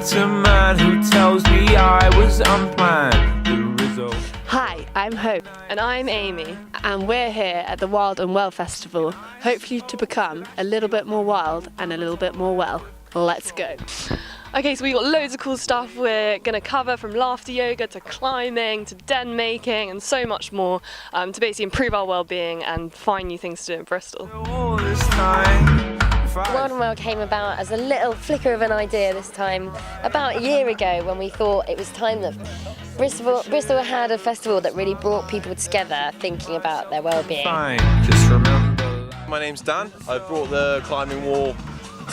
to man who tells me I was unplanned. The result. Hi, I'm Hope. And I'm Amy. And we're here at the Wild and Well Festival, hopefully to become a little bit more wild and a little bit more well. Let's go. Okay, so we've got loads of cool stuff we're going to cover, from laughter yoga to climbing to den making and so much more, to basically improve our well-being and find new things to do in Bristol. All this time, Wild and Well came about as a little flicker of an idea this time, about a year ago, when we thought it was time that Bristol had a festival that really brought people together thinking about their well-being. fine. Just remember. My name's Dan. I brought the climbing wall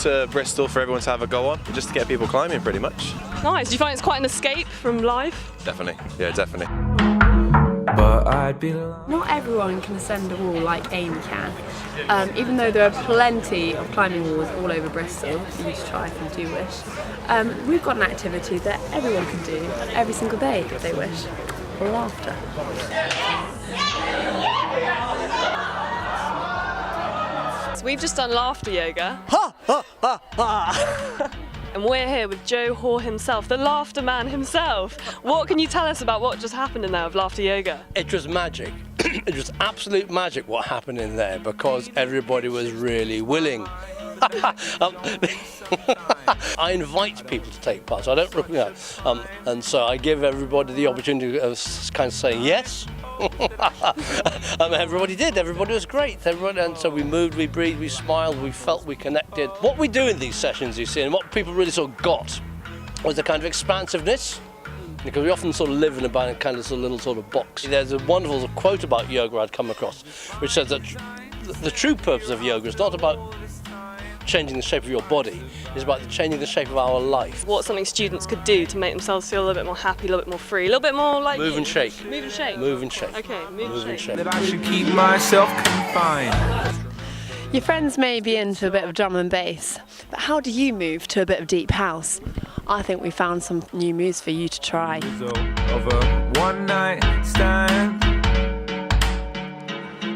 to Bristol for everyone to have a go on, just to get people climbing pretty much. Nice. Do you find it's quite an escape from life? Definitely, yeah, definitely. But I'd be lying. Not everyone can ascend a wall like Amy can, even though there are plenty of climbing walls all over Bristol for you to try if you do wish. We've got an activity that everyone can do every single day if they wish. Laughter. So we've just done laughter yoga. And we're here with Joe Hoare himself, the laughter man himself. What can you tell us about what just happened in there with laughter yoga? It was magic. It was absolute magic what happened in there, because everybody was really willing. I invite people to take part, so I don't, and so I give everybody the opportunity of kind of saying yes. Everybody did. Everybody was great. And so we moved, we breathed, we smiled, we felt, we connected. What we do in these sessions, you see, and what people really sort of got, was a kind of expansiveness. Because we often sort of live in a kind of little sort of box. There's a wonderful quote about yoga I'd come across, which says that the true purpose of yoga is not about changing the shape of your body, it's about changing the shape of our life. What's something students could do to make themselves feel a little bit more happy, a little bit more free, a little bit more like... Move and shake. Move and shake. Move and shake. Okay, move and shake. That I should keep myself confined. Your friends may be into a bit of drum and bass, but how do you move to a bit of deep house? I think we found some new moves for you to try. Result of a one night stand.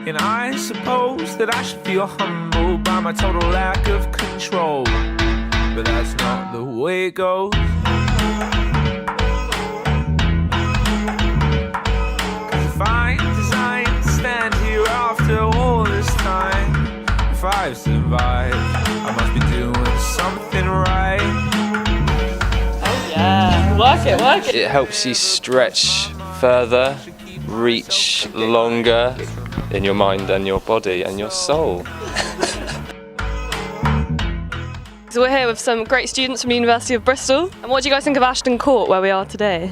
And I suppose that I should feel humbled by my total lack of control. But that's not the way it goes. 'Cause if I designed to stand here after all this time, if I've survived, I must be doing something right. Yeah, work it, work it. It helps you stretch further, reach longer in your mind and your body and your soul. So we're here with some great students from the University of Bristol. And what do you guys think of Ashton Court, where we are today?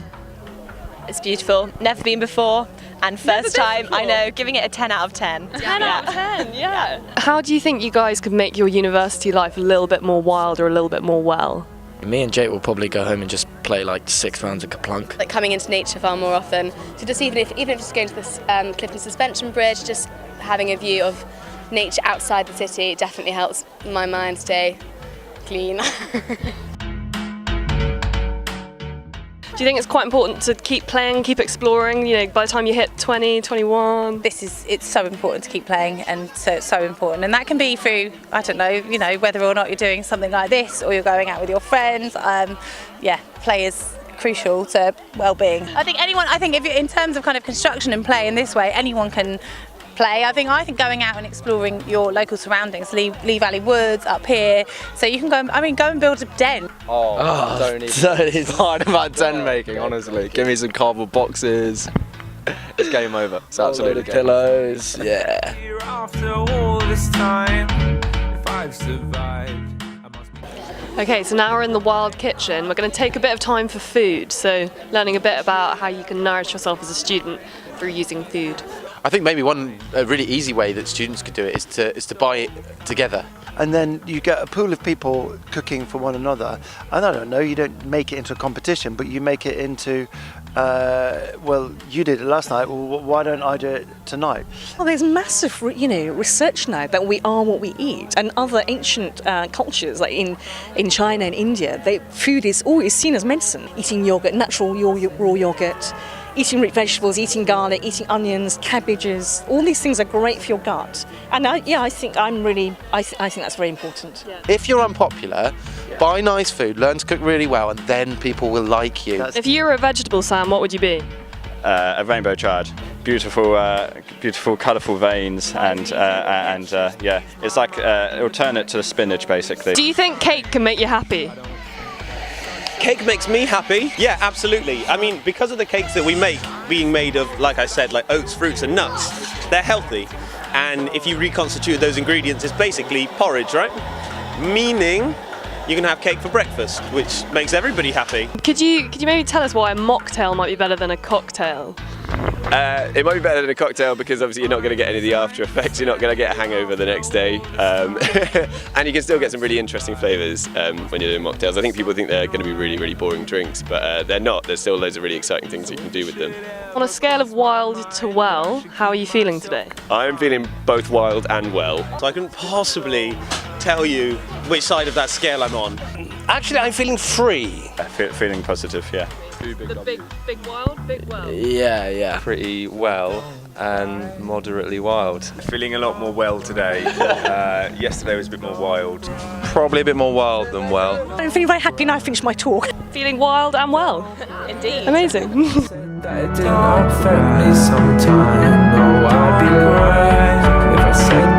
It's beautiful, never been before, and first time, I know, giving it a 10 out of 10. 10 out of 10, yeah. How do you think you guys could make your university life a little bit more wild or a little bit more well? Me and Jake will probably go home and just play like 6 rounds of Kaplunk. Like coming into nature far more often. So just even if just going to this Clifton Suspension Bridge, just having a view of nature outside the city definitely helps my mind stay clean. Do you think it's quite important to keep playing, keep exploring, you know, by the time you hit 20, 21? It's so important to keep playing, and so it's so important. And that can be through, I don't know, you know, whether or not you're doing something like this or you're going out with your friends. Play is crucial to well-being. I think if in terms of kind of construction and play in this way, anyone can play. I think going out and exploring your local surroundings, Lee Valley Woods up here, so you can go and build a den. Don't even fine about den making, honestly. Give me some cardboard boxes. It's game over. It's absolutely game pillows, yeah. Here after all this time, if I've survived, I must be. Okay, so now we're in the wild kitchen. We're going to take a bit of time for food, so learning a bit about how you can nourish yourself as a student through using food. I think maybe a really easy way that students could do it is to buy it together. And then you get a pool of people cooking for one another. And I don't know, you don't make it into a competition, but you make it into, you did it last night, well, why don't I do it tonight? Well, there's massive, research now that we are what we eat. And other ancient cultures, like in China and India, food is always seen as medicine. Eating yogurt, natural raw yogurt, eating root vegetables, eating garlic, eating onions, cabbages, all these things are great for your gut. And I think that's very important. Yeah. If you're unpopular, buy nice food, learn to cook really well, and then people will like you. If you were a vegetable, Sam, what would you be? A rainbow chard, beautiful, colourful veins, and yeah, it's like alternate to the spinach, basically. Do you think cake can make you happy? Cake makes me happy. Yeah, absolutely. I mean, because of the cakes that we make, being made of, like I said, like oats, fruits, and nuts, they're healthy. And if you reconstitute those ingredients, it's basically porridge, right? Meaning, you can have cake for breakfast, which makes everybody happy. Could you maybe tell us why a mocktail might be better than a cocktail? It might be better than a cocktail because obviously you're not going to get any of the after effects, you're not going to get a hangover the next day, and you can still get some really interesting flavours when you're doing mocktails. I think people think they're going to be really, really boring drinks, but they're not. There's still loads of really exciting things that you can do with them. On a scale of wild to well, how are you feeling today? I'm feeling both wild and well. So I couldn't possibly tell you which side of that scale I'm on. Actually, I'm feeling free. Feeling positive, yeah. The big wild, big well. Yeah. Pretty well and moderately wild. Feeling a lot more well today. Yesterday was a bit more wild. Probably a bit more wild than well. I'm feeling very happy now I finished my talk. Feeling wild and well. Indeed. Amazing. That did not affect me sometime. No, I'd be right if I said